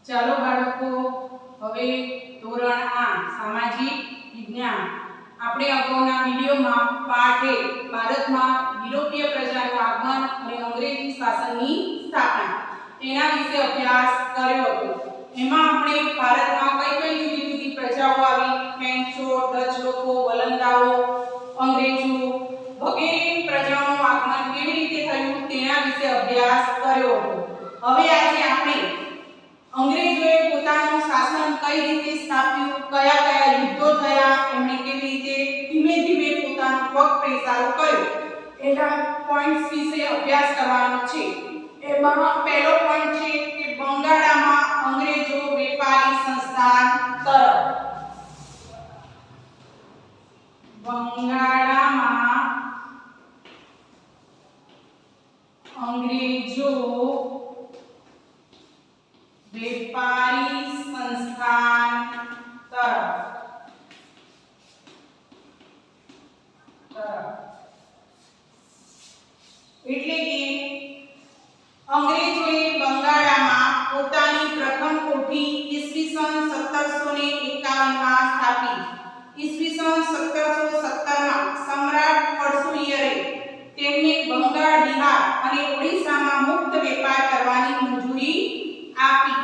ચાલો બાળકો, હવે ધોરણ 8 સામાજિક વિજ્ઞાન આપણે અગાઉના વિડિયોમાં પાઠ 1 ભારતમાં યુરોપીય પ્રજાનું આગમન અને અંગ્રેજી શાસનની સ્થાપના તેના વિશે અભ્યાસ કર્યો હતો। એમાં આપણે ભારતમાં કઈ કઈ જુદી જુદી પ્રજાઓ આવી, ફ્રેન્ચો, ડચ લોકો, વલંદાઓ, અંગ્રેજો વગેરે પ્રજાઓનું આગમન કેવી રીતે થયું તેના વિશે અભ્યાસ કર્યો હતો। હવે આજે આપણે અંગ્રેજોએ પોતાનું શાસન કઈ રીતે સ્થાપ્યું, કયા કયા યુદ્ધો થયા, એમણે કેવી રીતે ધીમે ધીમે પોતાનો પગ પેસારો કર્યો એના પોઈન્ટ્સ વિશે અભ્યાસ કરવાનો છે। એમાં પહેલો પોઈન્ટ છે કે બંગાળામાં અંગ્રેજો વેપારી સંસ્થાન તરફ, બંગાળામાં અંગ્રેજો વેપારી સંસ્થાન તરફ એટલે કે અંગ્રેજોએ બંગાળામાં પોતાની પ્રથમ કોઠી ઈસવીસન 1751 માં સ્થાપી। ઈસવીસન 1770 માં સમ્રાટ પરશુરાયે તેમને બંગાળ, બિહાર અને ઓડિશામાં મુક્ત વેપાર કરવાની મંજૂરી આપી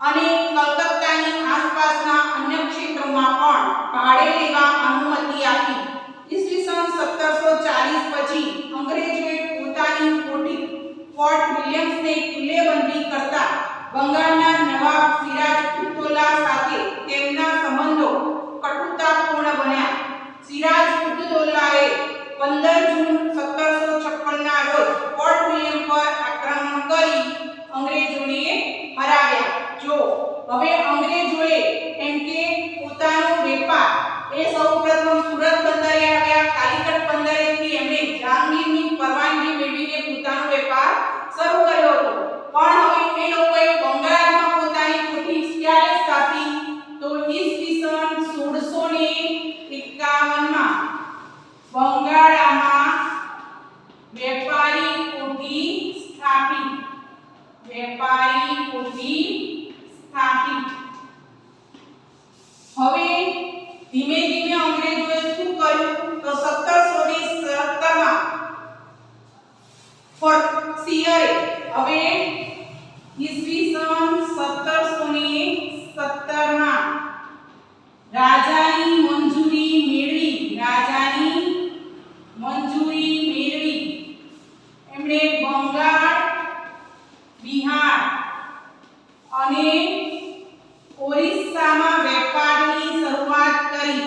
અને કલકત્તાની આસપાસના અન્ય ક્ષેત્રોમાં પણ ભાડે લેવા અનુમતિ આપી। ઈસવીસન 1740 પછી અંગ્રેજોએ પોતાની કોઠી ફોર્ટ વિલિયમ્સને કિલ્લેબંધી કરતા બંગાળના નવાબ સિરાજ ઉદ્દૌલા સાથે તેમના સંબંધો કટુતાપૂર્ણ બન્યા। સિરાજ ઉદ્દૌલાએ 15 જૂન 1756 ના રોજ ફોર્ટ વિલિયમ પર આક્રમણ કરી અંગ્રેજોને હરાવ્યા। જો હવે અંગ્રેજોએ એમ કે પોતાનો વેપાર એ સૌપ્રથમ સુરત બંદરે આવ્યા, કાલિકટ બંદરેથી એમણે જહાંગીરની પરવાનગી મેળવીને પોતાનો વેપાર શરૂ કર્યો હતો। પણ હવે એ લોકોએ બંગાળમાં પોતાની કોઠી ક્યારે સ્થાપી તો ઈસવીસન 1651 માં બંગાળમાં વેપારી કોઠી સ્થાપી। વેપારી કોઠી સ્થાપી। હવે ધીમે ધીમે અંગ્રેજોએ શું કર્યું તો 1770 માં ફોર્ટસિયરે હવે ઈસવીસન 1770 માં રાજાની મંજૂરી મેળવી એમણે બંગાળ, બિહાર અને ઓરિસ્સામાં વેપારની શરૂઆત કરી।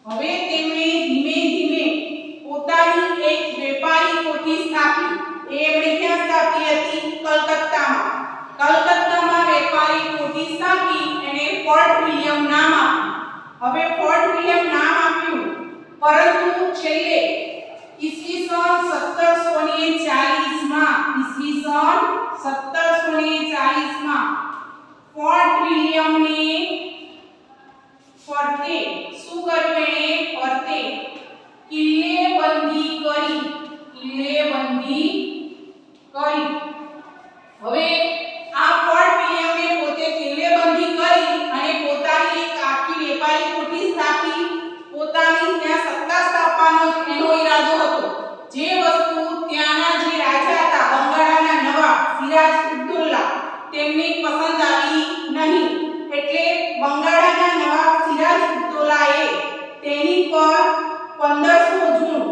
હવે તેમણે ધીમે ધીમે પોતાની એક વેપારી કોઠી સ્થાપી। એ એમણે ક્યાં સ્થાપી હતી? કલકત્તામાં વેપારી કોઠી સ્થાપી એને ફોર્ટ વિલિયમ નામ આપ્યું। હવે ફોર્ટ વિલિયમ નામ આપ્યું, પરંતુ છેલ્લે ઈસવીસન 1740 માં ફોર્ટ વિલિયમને ફરતે શું કર્યું? એણે ફરતે કિલ્લેબંધી કરી। હવે આ ફોર્ટ વિલિયમે પોતે કિલ્લેબંધી કરી અને પોતાની એક આખી વેપારી કોઠી સ્થાપી। પોતાની ત્યાં સત્તા સ્થાપવાનો એનો ઈરાદો હતો। જે વસ્તુ ત્યાંના જે રાજા હતા બંગાળના નવાબ સિરાજ ઉદ્દૌલા તેમને પસંદ આવી નહીં, એટલે બંગાળના નવાબ સિરાજ ઉદ્દૌલાએ તેની પર 15 જૂન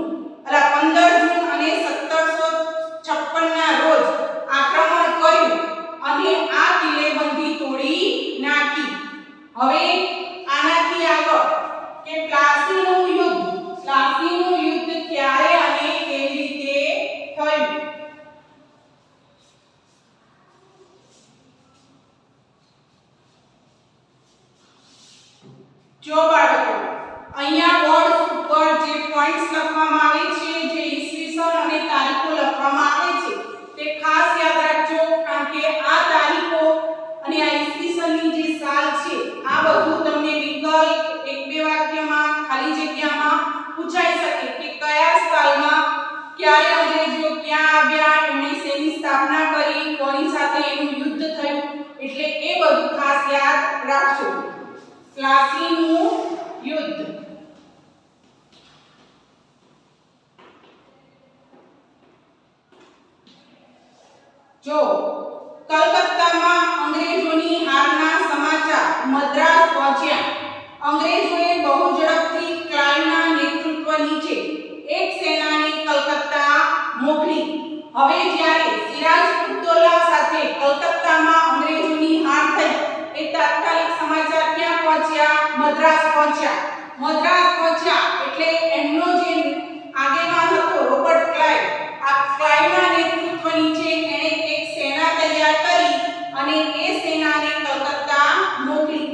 અને 1756 ના રોજ આક્રમણ કર્યું અને આ કિલ્લેબંધી તોડી નાખી। હવે આનાથી આગળ કે પ્લાસીનું યુદ્ધ ક્યારે અને કેવી રીતે થયું? જો બાળકો, અહીંયા બોર્ડ ઉપર જે પોઈન્ટ્સ લખવામાં આવે છે, જે ઈસવીસન અને તારીખો લખવામાં આવે છે તે ખાસ યાદ રાખજો, કારણ કે આ તારીખો અને આ ઈસવીસનની જે સાલ છે આ બધું તમને વિકલ્પ પ્લાસીનું યુદ્ધ. જો કલકત્તામાં અંગ્રેજોની હારના સમાચાર મદ્રાસ પહોંચ્યા. અંગ્રેજોએ બહુ ઝડપથી ક્લાઇવના નેતૃત્વ નીચે એક સેનાને કલકત્તા મોકલી. હવે જ્યારે સિરાજ ઉદ્દૌલા સાથે કલકત્તામાં અંગ્રેજોની હાર થઈ એ તાત્કાલિક સમાચાર ક્યાં પહોંચ્યા? મદ્રાસ પહોંચ્યા. મદ્રાસ પહોંચ્યા એટલે એમનો જે આગેવાન હતો રોબર્ટ ક્લાઇવ, આ ક્લાઇવના નેતૃત્વ નીચે એણે એક સેના તૈયાર કરી અને એ સેનાને કલકત્તા મોકલી.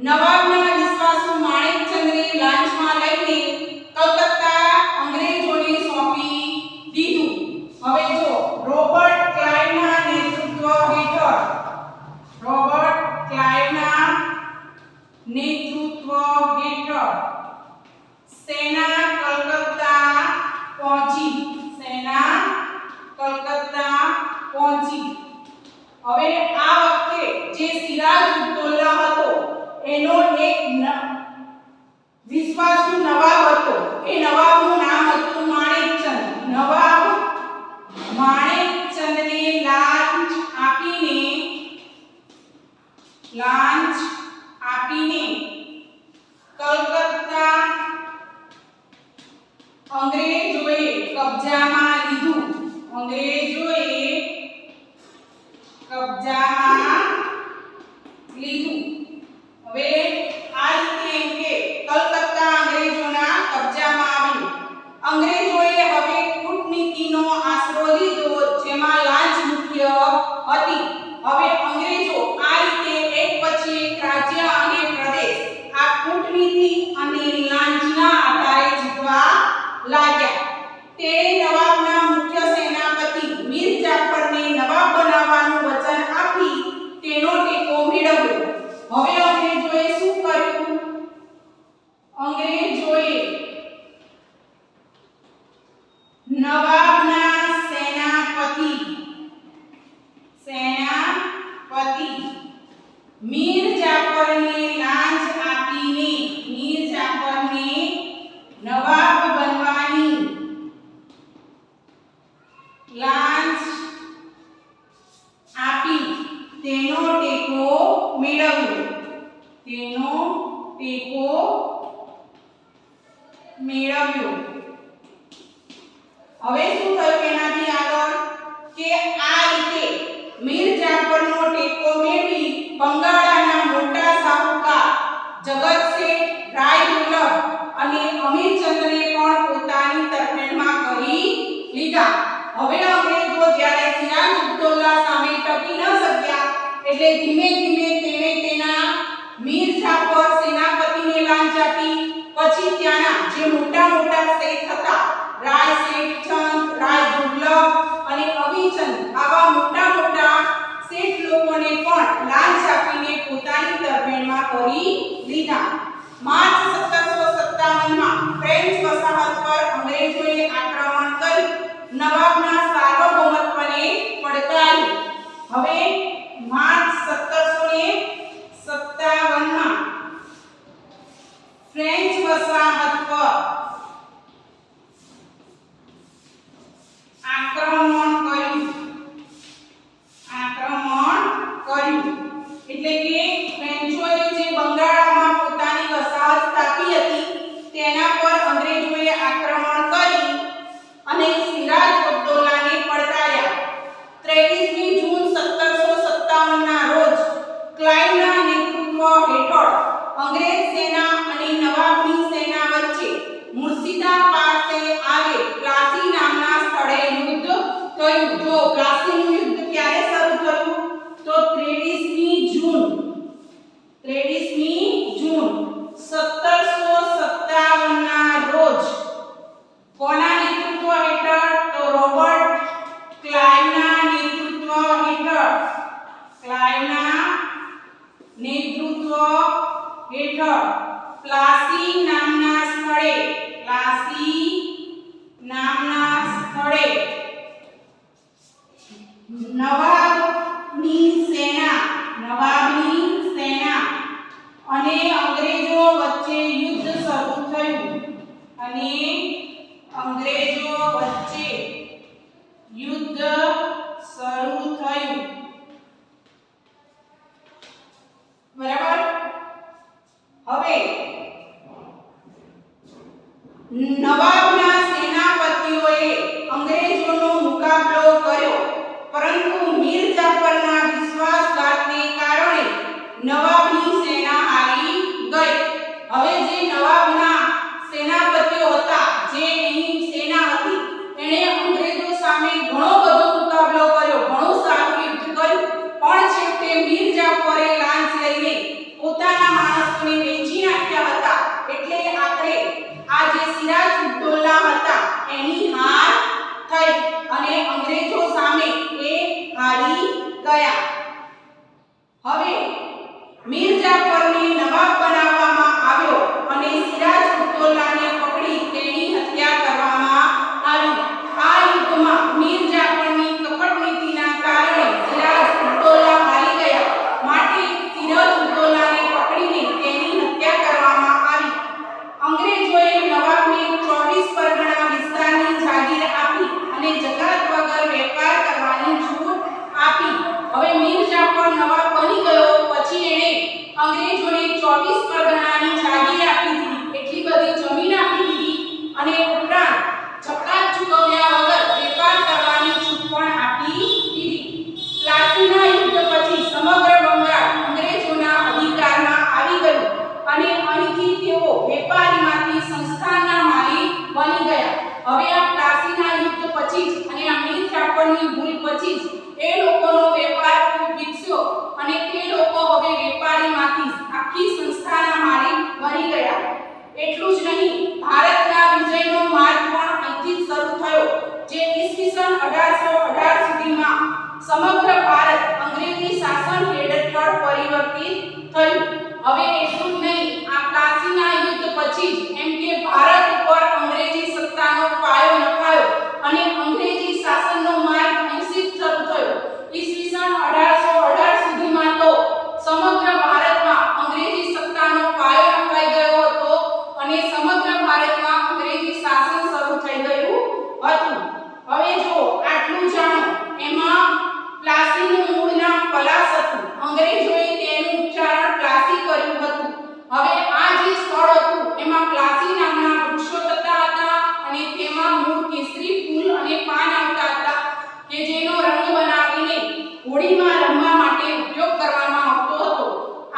નવાબના વિશ્વાસુ માણેકચંદને લાંચમાં લઈને કલકત્તા અંગ્રેજોને સોંપી દીધું. હવે જો રોબર્ટ ક્લાઇવના નેતૃત્વ હેઠળ સેના કલકત્તા પહોંચી. હવે આ વખતે જે સિરાજ ઉદ્દૌલા હતો એનો એક વિશ્વાસુ નવાબ હતો. એ નવાબનું નામ હતું માણેકચંદ. નવાબ માણેકચંદને લાંચ આપીને કલકત્તા અંગ્રેજોએ કબજામાં લીધું. હવે આ રીતે એમ કે કલકત્તા અંગ્રેજોના કબજામાં આવ્યું. અંગ્રેજોએ હવે કૂટનીતિનો આશરો લીધો, જેમાં લાંચ મુખ્ય હતી. હવે અંગ્રેજો આ રીતે એક પછી એક રાજ્ય અને પ્રદેશ આ કૂટનીતિ અને લાંચના આધારે જીતવા લાગ્યા. તેણે નવાબના મુખ્ય સેનાપતિ મીર જાફરને નવાબ બનાવવાનું વચન આપી તેનો ટેકો મેળવ્યો. હવે અંગ્રેજોએ શું કર્યું? અંગ્રેજોએ નવાબના સેનાપતિ મીર જાફરને લાંચ આપીને નવાબ બનવાની લાંચ આપી તેનો ટેકો મેળવ્યો. હવે શું થયું એનાથી આગળ કે આ રીતે મીર જાફરનો ટેકો મેળવી બંગાળાના મોટા શાહુકાર જગતસેઠ રાયદુર્લભ અને અમીરચંદને પણ પોતાની તરફેણમાં કરી લીધા. હવે અંગ્રેજો જ્યારે સિરાજ ઉદ્દૌલા સામે ટકી ન શક્યા એટલે ધીમે ધીમે તેણે તેના મીર જાફર સેનાપતિને લાંચ આપી. પછી ત્યાંના જે મોટા મોટા શેખ હતા, રાય શેઠચંદ, રાય દુર્લભ અને અમીરચંદ, આવા મોટા મોટા શેઠ લોકોને પણ લાંચ આપીને પોતાની તરફેણમાં કરી લીધા. માર્ચ 1757માં ફ્રેન્ચ વસાહત પર અંગ્રેજોએ આક્રમણ કરી નવાબના સાર્વભૌમત્વને પડકાર્યું. હવે માર્ચ 1757માં ફ્રેન્ચ વસાહત પર આક્રમણ કર્યું. એટલે કે ફ્રેન્ચોએ જે બંગાળમાં પોતાની વસાહત સ્થાપી હતી તેના પર અંગ્રેજોએ આક્રમણ કરી અને સિરાજ ઉદ્દૌલાને પડકાર્યા. 23મી જૂન 1757ના રોજ ક્લાઇવના નેતૃત્વ હેઠળ અંગ્રેજ સેના અને નવાબની સેના વચ્ચે મુર્શિદા પાસે આવેલ પ્લાસી નામના સ્થળે યુદ્ધ થયું. જો પ્લાસીનું યુદ્ધ ક્યારે શરૂ થયું? તો 23મી જૂન 1757ના રોજ. કોના નેતૃત્વ હેઠળ? તો રોબર્ટ ક્લાઇવના નેતૃત્વ હેઠળ પ્લાસી નામના સ્થળે નવાબની સેના અને અંગ્રેજ હવે નવાબના સેનાપતિઓએ અંગ્રેજોનો મુકાબલો કર્યો, પરંતુ મીર જાફરના વિશ્વાસઘાતને કારણે નવાબની સેના હારી ગઈ. હવે જે નવાબના સેનાપતિઓ હતા, જે એની સેના હતી, એણે અંગ્રેજો સામે ઘણો બધો મુકાબલો કર્યો, ઘણું સારું યુદ્ધ કર્યું, પણ છેવટે મીર જાફરે લાંચ લઈને પોતાના માણસોને વેચી નાખ્યા હતા. એટલે આખરે આ જે સિરાજ ઉદ્દૌલા હતા એની હાર થઈ અને અંગ્રેજો સામે એ હારી ગયા. હવે મીર જાફરને નવાબ બનાવવામાં આવ્યો અને સિરાજ ઉદ્દૌલાને પકડી તેની હત્યા કરવામાં આવી. આ યુદ્ધમાં મીર જાફરની કપટ નીતિના કારણે સિરાજ ઉદ્દૌલા હારી ગયા, માટે સિરાજ ઉદ્દૌલાને પકડીને તેની હત્યા કરવામાં આવી. અંગ્રેજોએ નવાબને 24 પરગણા વિસ્તારની જાગીર આપી અને જકાત વગર વેપાર કરવાની છૂટ આપી. હવે મીર જાફર નવાબ બની ગયો પછી એણે અંગ્રેજોને 24 પરગણાની જાગીર આપી દીધી, એટલી બધી જમીન આપી દીધી અને ઉપરાંત જકાત ચૂકવ્યા વગર વેપાર કરવાની છૂટ પણ આપી દીધી. પ્લાસીના યુદ્ધ પછી સમગ્ર બંગાળ અંગ્રેજોના અધિકારમાં આવી ગયું અને અહીંથી તેઓ વેપારીમાંથી સંસ્થાનના માલિક બની ગયા. હવે આ પ્લાસીના યુદ્ધ પછી જ અને આ મીર જાફરની ભૂલ પછી જ એ લોકોનો વેપાર ખૂબ વિકસ્યો અને તે લોકો હવે વેપારીમાંથી આખી સંસ્થાના માલિક બની ગયા. એટલું જ નહીં, ભારતના વિજયનો માર્ગ પણ અહીંથી જ શરૂ થયો, જે ઈસવીસન 1818 સુધીમાં સમગ્ર ભારત અંગ્રેજી શાસન હેઠળ પરિવર્તિત થયું. હવે એટલું જ નહીં, આ પ્લાસીના યુદ્ધ પછી જ એમ કે ભારત ઉપર અંગ્રેજી સત્તાનો પાયો નખાયો અને અંગ્રેજી શાસનનો માર્ગ અહીંથી જ શરૂ થયો. ઈસવીસન 1818 સુધીમાં તો સમગ્ર ભારતમાં અંગ્રેજી સત્તાનો પાયો નખાઈ ગયો હતો અને સમગ્ર ભારતમાં અંગ્રેજી શાસન શરૂ થઈ ગયું હતું. હવે જો આટલું જાણો, એમાં પ્લાસીનું મૂળ નામ પલાસ હતું. અંગ્રેજોએ તેનું ઉચ્ચારણ પ્લાસી કર્યું હતું. હવે આ જે સ્થળ હતું એમાં પ્લાસી નામના વૃક્ષો થતા હતા અને તેમાં મૂળ કેસરી ફૂલ અને પાન આવતા હતા કે જેનો રંગ બનાવીને હોળીમાં રમવા માટે ઉપયોગ કરવામાં આવતો હતો.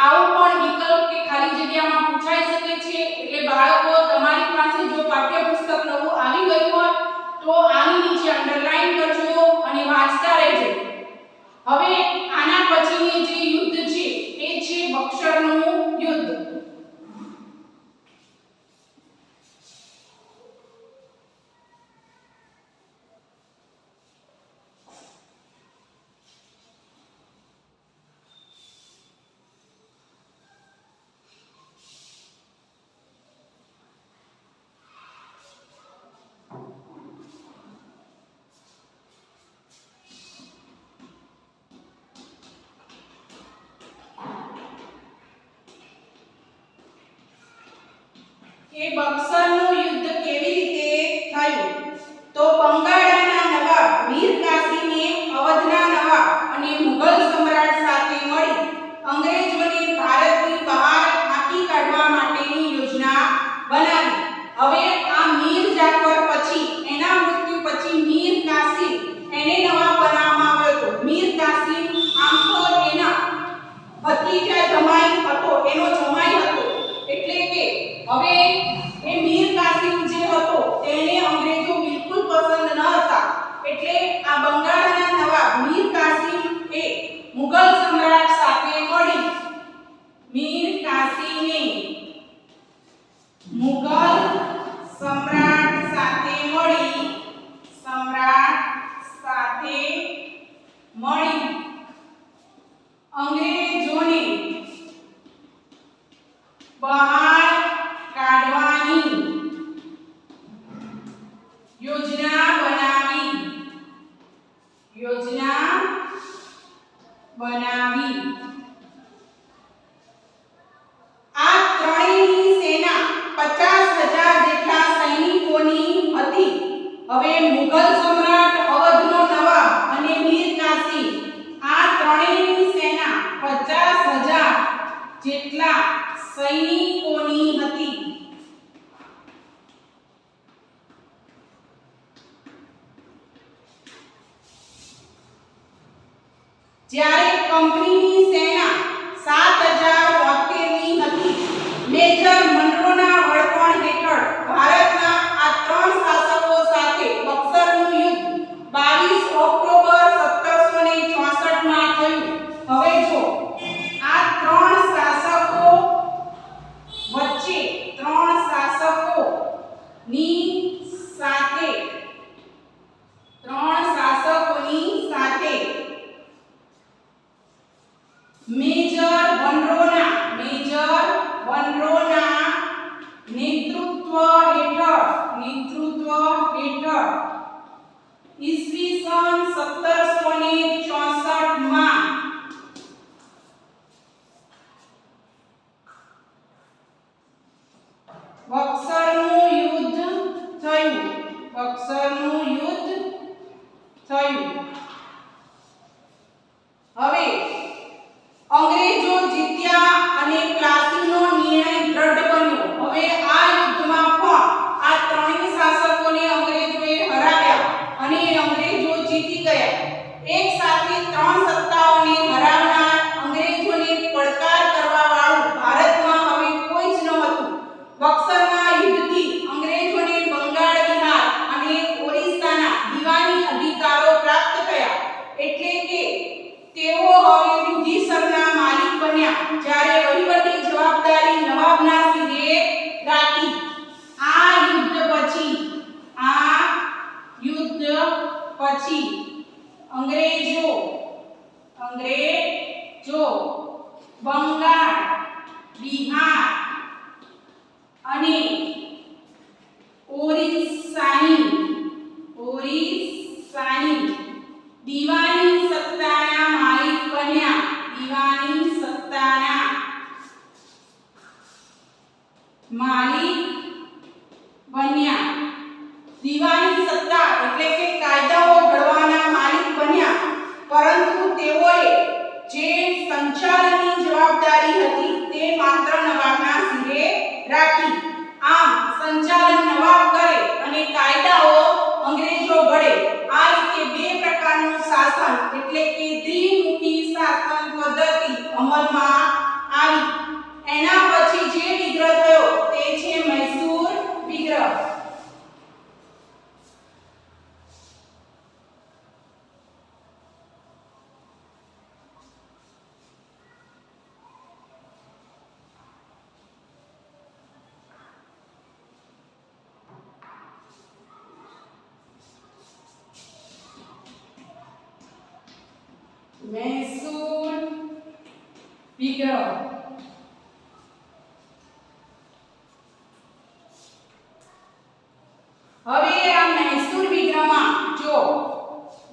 આવું પણ વિકલ્પ કે ખાલી જગ્યામાં પૂછાઈ શકે છે. એટલે બાળકો, તમારી પાસે જો પાઠ્યપુસ્તક નવું આવી ગયું હોય તો આની નીચે અંડરલાઈન કરજો અને વાંચતા રહેજો. હવે આના પછીની જે યુદ્ધ છે એ છે બક્સરનું યુદ્ધ. એ બક્સરનું યુદ્ધ કેવી રીતે થયું? તો બંગાળના નવાબ મીર કાસીમે અવધના નવાબ અને મુઘલ સમ્રાટ સાથે મળી અંગ્રેજોને ભારતની બહાર હાંકી કાઢવા માટેની યોજના બનાવી. હવે આ મીર જાફર પછી, એના મૃત્યુ પછી મીર કાસિમ એને નવાબ બનાવવામાં આવ્યો હતો. મીર કાસિમ આમ તો એના ભત્રીજા જમાઈ હતો, એનો જમાઈ હતો, એટલે કે હવે એ મીર કાસિમ જે હતો તેને અંગ્રેજો બિલકુલ પસંદ ન હતા. એટલે આ બંગાળના નવાબ મીર કાસિમ એ મુઘલ સમ્રાટ સાથે મળી મીર કાસિમે મુઘલ સમ્રાટ સાથે મળી અંગ્રેજોને બહાર કાઢવાની યોજના બનાવી. આ ત્રણેયની સેના 50,000 જેટલા સૈનિકોની હતી. હવે મુઘલ સમ્રાટ, અવધનો નવાબ અને મીર કાસિમ, આ ત્રણેયની સેના 50,000 જેટલા સૈનિકોની હતી. જ્યારે કંપનીની સેના 7072 ની હતી. મેજર મનરોના વડપણ હેઠળ ભારતના આ ત્રણ શાસકો સાથે બક્સરનું યુદ્ધ 22 ઓક્ટોબર 1764 માં થયું. હવે જો આ ત્રણ શાસકો વચ્ચે ત્રણ શાસકોની સાથે મેજર વનરોના નેતૃત્વ હેઠળ ઈસવીસન 1764 માં બક્સરનું યુદ્ધ થયું. હવે અંગ્રેજો જીત્યા અને પ્લાસીનો નિર્ણય દ્રઢ બન્યો. હવે આ યુદ્ધમાં પણ આ ત્રણેય શાસકોને અંગ્રેજોએ હરાવ્યા અને અંગ્રેજો જીતી ગયા. એક સાથે ત્રણ સત્તાઓને હરાવનાર અંગ્રેજોને પડકાર કરવા વાળું ભારતમાં હવે કોઈ જ ન હતું. બક્સરના યુદ્ધથી અંગ્રેજોને બંગાળ, બિહાર અને ઓરિસ્સાના દીવાની અધિકારો પ્રાપ્ત થયા. એટલે કે તેઓ હવે વિધિસરના માલિક બન્યા. જ્યારે વહીવટી જવાબદારી નવાબના સિરે રાખી. આ યુદ્ધ પછી અંગ્રેજો બંગાળ, બિહાર અને ઓરિસ્સાની દીવાની સત્તાના માલિક બન્યા. દીવાની સત્તા એટલે કે કાયદાઓ ઘડવાના માલિક બન્યા. પરંતુ તેઓએ જે સંચાલનની જવાબદારી હતી તે માત્ર નવાબના સિરે રાખી. આમ સંચાલન નવાબ કરે અને કાયદાઓ અંગ્રેજો ઘડે. આ રીતે બે પ્રકારનું શાસન એટલે કે દ્વિમુખી શાસન પદ્ધતિ અમલમાં આવી. એના પછી જે વિગ્રહ થયો તે છે મૈસૂર વિગ્રહ. મૈસૂર વિગ્રહ હવે આ મૈસૂર વિગ્રહમાં જો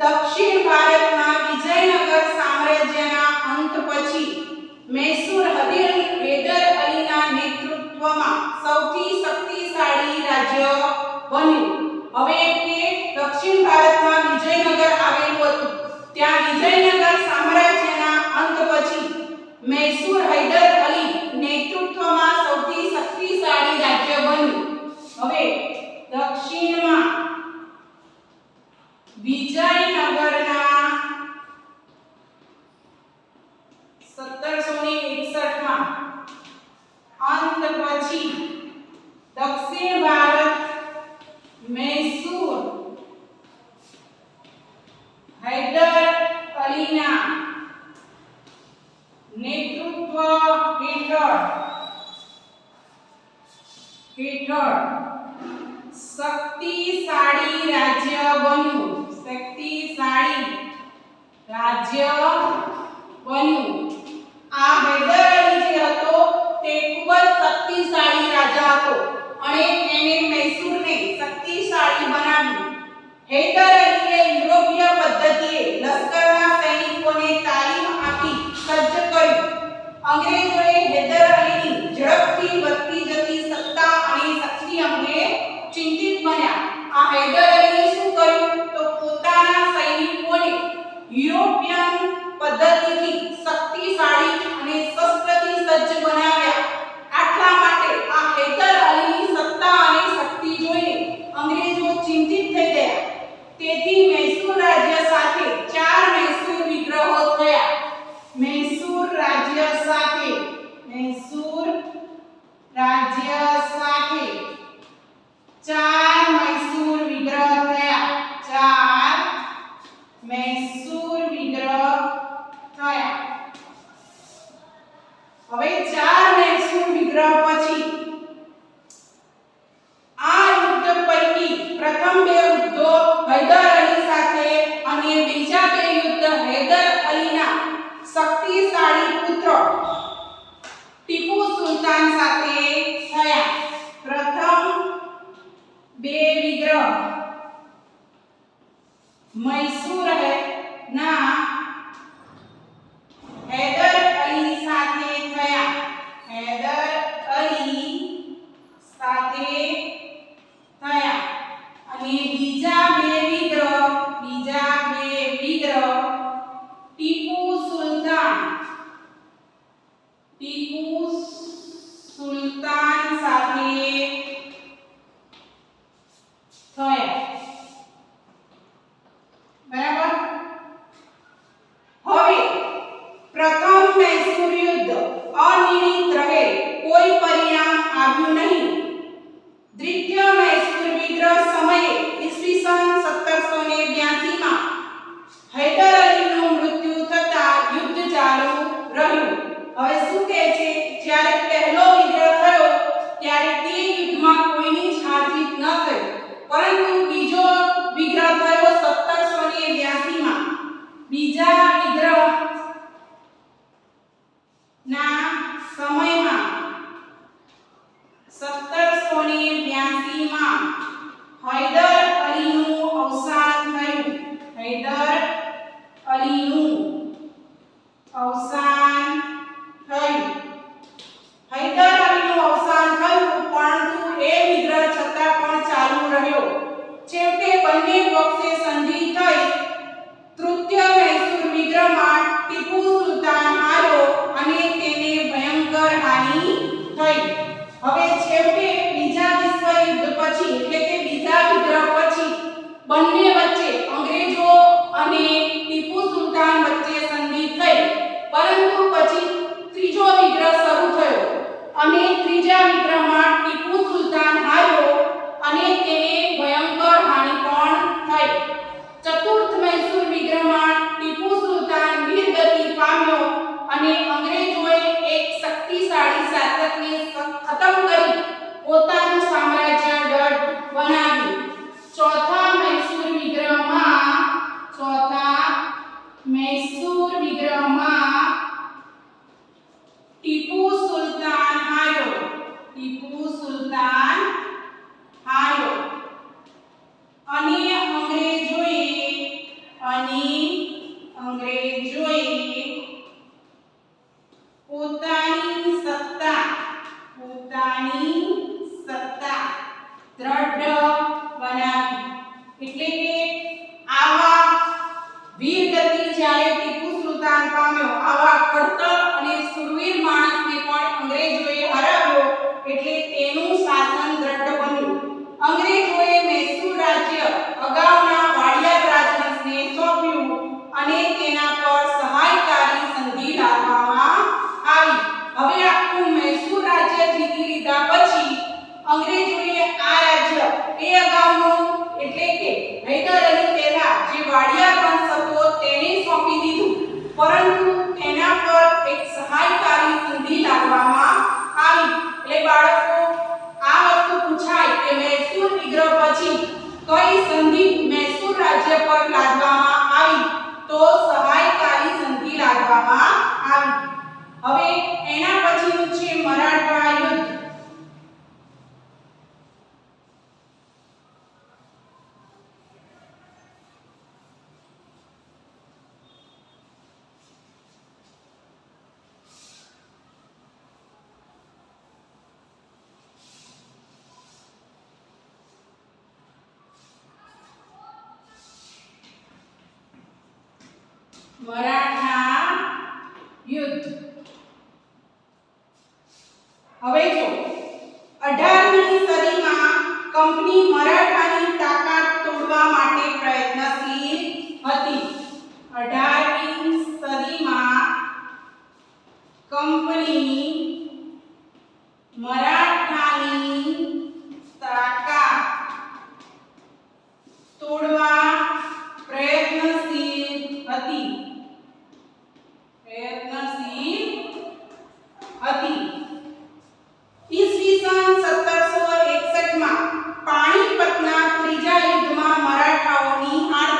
દક્ષિણ ભારતના વિજયનગર સામ્રાજ્યના અંત પછી મૈસૂર હૈદર અલીના નેતૃત્વમાં સૌથી શક્તિશાળી રાજ્ય બન્યું. હવે કે દક્ષિણ ભારતમાં વિજયનગર આવેલું હતું. ત્યાં વિજયનગર સામ્રાજ્યના અંત પછી મૈસૂર હૈદર અલી નેતૃત્વમાં સૌથી શક્તિશાળી રાજ્ય બન્યું. હવે દક્ષિણમાં વિજયનગરના 1761 માં અંત પછી દક્ષિણ ભારત મૈસૂર હૈદર અલીના નેતૃત્વ હેઠળ શક્તિશાળી રાજ્ય બન્યું. આ હૈદર અલી જે હતો તે ખૂબ જ શક્તિશાળી રાજા હતો અને એને મૈસૂરને શક્તિશાળી બનાવ્યું. હૈદર અલીએ યુરોપીય પદ્ધતિએ લશ્કરના સૈનિકોને તાલીમ આપી સજ્જ કર્યું. અંગ્રેજોએ હૈદર અલીની ઝડપથી વધતી જતી સત્તા અને શક્તિ અંગે ચિંતિત બન્યા. આ હૈદર અલીએ શું કર્યું તો પોતાના સૈનિકોને યુરોપિયન પદ્ધતિથી શક્તિશાળી અને શસ્ત્રથી સજ્જ બનાવ્યા. આ સુલતાન સાથે થયા બરાબર। હવે પ્રથમ મૈસૂર યુદ્ધ અનિર્ણિત રહે કોઈ પરિણામ આવ્યું નહીં। દ્વિતીય મૈસૂર વિગ્રહ સમયે ઈસવીસન 1782 માં હૈદર અલીનું મૃત્યુ થતા યુદ્ધ ચાલુ રહ્યું। હવે શું કહે છે, જ્યારે પહેલો વિગ્રહ થયો ત્યારે તે યુદ્ધમાં કોઈની જ હાર જીત ન થઈ, પરંતુ બીજો વિગ્રહ થયો 1782 માં। બીજા વિગ્રહ ના સમયમાં 1782 માં હૈદર અલીનું અવસાન થયું। હૈદર અલીનું અવસાન થયું। હૈદર અલીનું અવસાન થયું, પરંતુ એ વિગ્રહ છતાં પણ ચાલુ રહ્યો। છેવટે બંને પક્ષે સંધિ થઈ। તૃતીય મૈસૂર વિગ્રહમાં ટીપુ સુલતાન હાર્યો અને તેને ભયંકર હાનિ થઈ। હવે છેવટે બીજા વિશ્વ યુદ્ધ પછી એટલે કે બીજા વિગ્રહ પછી બંને વચ્ચે અંગ્રેજો અને ટીપુ સુલતાન વચ્ચે સંધિ થઈ, પરંતુ પછી ત્રીજો વિગ્રહ શરૂ થયો અને ત્રીજા વિગ્રહમાં ટીપુ સુલતાન હાર્યો અને તેને ભયંકર હાનિ પણ થઈ। ચતુર્થ મૈસૂર વિગ્રહમાં ટીપુ સુલતાન વીરગતિ પામ્યો અને અંગ્રેજોએ એક શક્તિશાળી શાસકને ખતમ કરી પોતાનું સામ્રાજ્ય દઢ બનાવ્યું। ચોથા મૈસૂર વિગ્રહમાં ટીપુ સુલતાન હાર્યો। ટીપુ સુલતાન હાર્યો અને અંગ્રેજોએ પોતાની સત્તા દ્રઢ બનાવી। એટલે કે આવા વીરગતિ જ્યારે ટીપુ સુલતાન પામ્યો, આવા ખડતર અને સુરવીર માણસને પણ અંગ્રેજોએ હરાવ્યો, એટલે તેનું શાસન દ્રઢ બન્યું। અંગ્રેજોએ મૈસૂર રાજ્ય અગાઉના વાડિયાર રાજવંશને સોંપ્યું અને તેના પર સહાયકારી સંધિ લાવવામાં આવી। હવે આખું મૈસૂર રાજ્ય જીતી લીધા પછી અંગ્રેજોએ આ રાજ્ય એ અગાઉનું એટલે કે હૈદર અલી પહેલા જે વાડિયાર વંશ હતો તેને સોંપી દીધું, પરંતુ તેના પર એક સહાયકારી સંધિ લાવવામાં આવી। એટલે બાળકો આ વસ્તુ પૂછાય કે મૈસૂર વિગ્રહ પછી કઈ સંધિ મૈસૂર રાજ્ય પર લાદવામાં આવી, તો સહાયકારી સંધિ લાદવામાં આવી। હવે એના પછીનું છે મરાઠા યુદ્ધ। મરાઠા યુદ્ધ। હવે જો 18મી સદીમાં કંપની મરાઠાની તાકાત તોડવા માટે પ્રયત્નશીલ હતી। 18મી સદીમાં કંપની મરાઠાની તાકાત તોડવા પ્રયત્નશીલ હતી। ઈસવીસન 1761 માં પાણીપતના ત્રીજા યુદ્ધમાં મરાઠાઓની હાર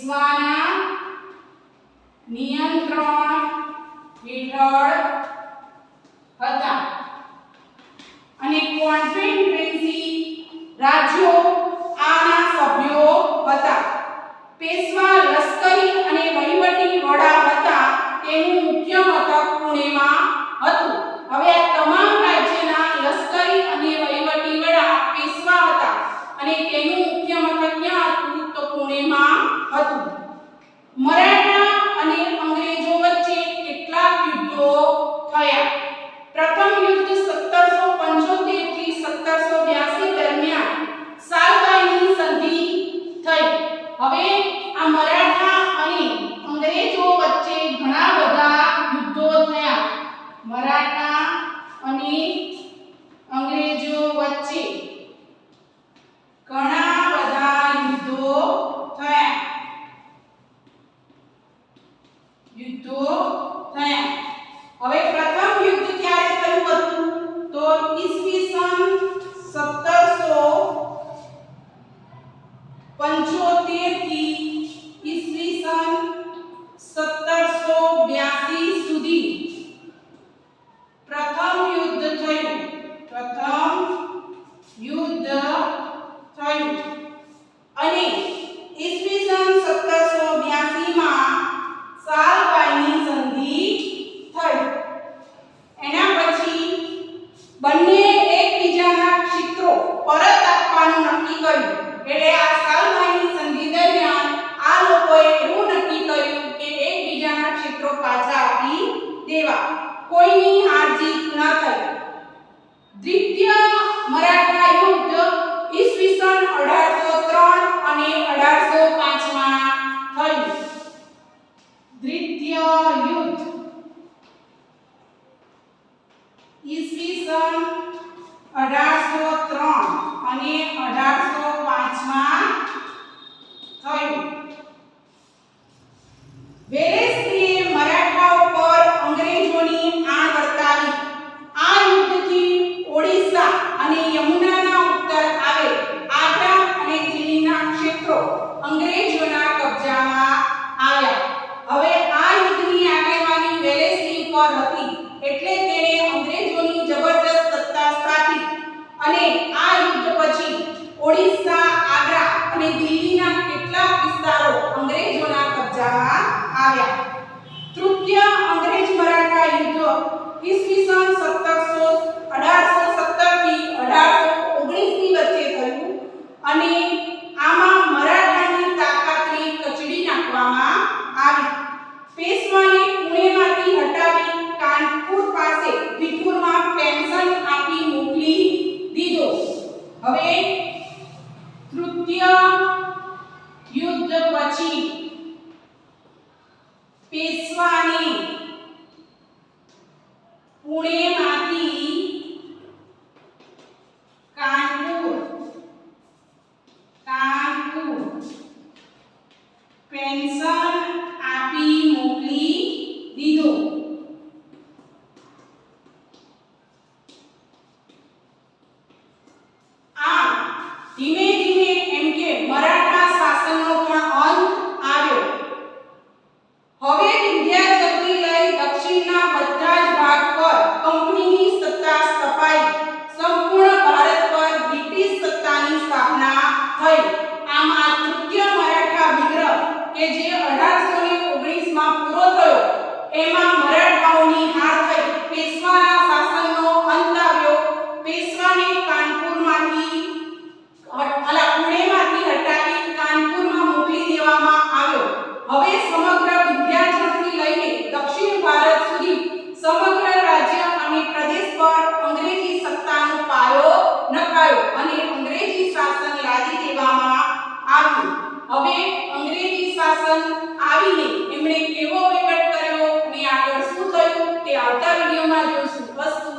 પેશવાના નિયંત્રણ હેઠળ હતા અને કોન્ફેડરસી રાજ્યો આના સભ્યો હતા. પેશવા લશ્કરી અને વહીવટી વડા હતા. તેનું મુખ્ય મથક પુણેમાં હતું. હવે આ તમામ રાજ્યના લશ્કરી અને વહીવટી વડા પેશવા હતા અને તેનું મુખ્ય મથક ક્યાં હતું? તો પુણેમાં હતું. મરાઠા અને અંગ્રેજો વચ્ચે કેટલાક યુદ્ધો થયા. પ્રથમ યુદ્ધ 1775 થી 1782 દરમિયાન સાલબાઈની સંધિ થઈ. હવે આ મરાઠા અને અંગ્રેજો વચ્ચે ઘણા બધા યુદ્ધો થયા. મરાઠા અને અંગ્રેજો વચ્ચે ઘણા બધા યુદ્ધો થયા. હવે પ્રથમ યુદ્ધ ક્યારે થયું હતું? તો ઈસવીસન 1775 થી ઈસવીસન 1782 સુધી પ્રથમ યુદ્ધ થયું. અને ઈસવીસન 1782 માં સાલબાઈની સંધિ થઈ. એના પછી બંને એકબીજાના ક્ષેત્રો પરત આપવાનું નક્કી કર્યું. એટલે આ સાલબાઈની સંધિ દરમિયાન આ લોકોએ એવું નક્કી કર્યું કે એકબીજાના ક્ષેત્રો પાછા આપી દેવા. કોઈની હાર જીત ન થઈ. દ્વિતીય મરાઠા યુદ્ધ ઈસવીસન 1803 અને 1805 માં થયું. દ્વિતીય યુદ્ધ ઈસવીસન 1803 અને 1805 માં થયું. વેલેસ્લીએ મરાઠાઓ પર અંગ્રેજોની આણ વર્તાવી. આ યુદ્ધથી ઓડિશા અને યમુનાના ઉત્તર આવેલ આગ્રા અને દિલ્હીના ક્ષેત્રો અંગ્રેજોના કબજામાં આવ્યા. હવે આ યુદ્ધની આગેવાની વેલેસ્લી પર હતી. એટલે તેણે અંગ્રેજોની જબરદસ્ત સત્તા સ્થાપી અને આ યુદ્ધ પછી ઓડિશા, આગ્રા અને દિલ્હીના કેટલાક વિસ્તારો અંગ્રેજોના કબજામાં આવ્યા. તૃતીય અંગ્રેજ મરાઠા યુદ્ધ ઈસવીસન 1817 થી 1819 ની વચ્ચે થયું અને આમાં મરાઠાની તાકાતને કચડી નાખવામાં આવી. પેશવાને પુણેમાંથી હટાવી કાનપુર પાસે વિઠુરમાં પેન્શન આપી મોકલી દીધો. હવે તૃતીય યુદ્ધ પછી પેશવાને પુણેમાંથી કાનપુર પેન્શન આપી મોકલી દીધો. આ ધીમે ધીમે એમ કે મરાઠા શાસનનો પણ અંત આવ્યો. હવે વિંધ્યાચલથી લઈ દક્ષિણના બધા જ ભાગ પર કંપનીની સત્તા સ્થપાઈ. સંપૂર્ણ ભારત પર બ્રિટિશ સત્તાની સ્થાપના થઈ. આમ આ તૃતીય મરાઠા વિગ્રહ કે જે 1819 માં પૂરો થયો એમાં મરાઠાઓની હાર થઈ. પેશવાના શાસનનો અંત આવ્યો. પેશવાને પુણેમાંથી હટાવી કાનપુરમાં મોકલી દેવામાં આવ્યો. હવે સમગ્ર વિંધ્યાચલથી લઈને દક્ષિણ ભારત સુધી સમગ્ર રાજ્ય અને પ્રદેશ પર અંગ્રેજી સત્તાનો પાયો નખાયો અને અંગ્રેજી શાસન લાદી દેવામાં આવ્યું. હવે અંગ્રેજી શાસન આવીને એમણે કેવો વહીવટ કર્યો અને આગળ શું થયું તે આવતા વિડિયોમાં જોઈશું. વસ્તુ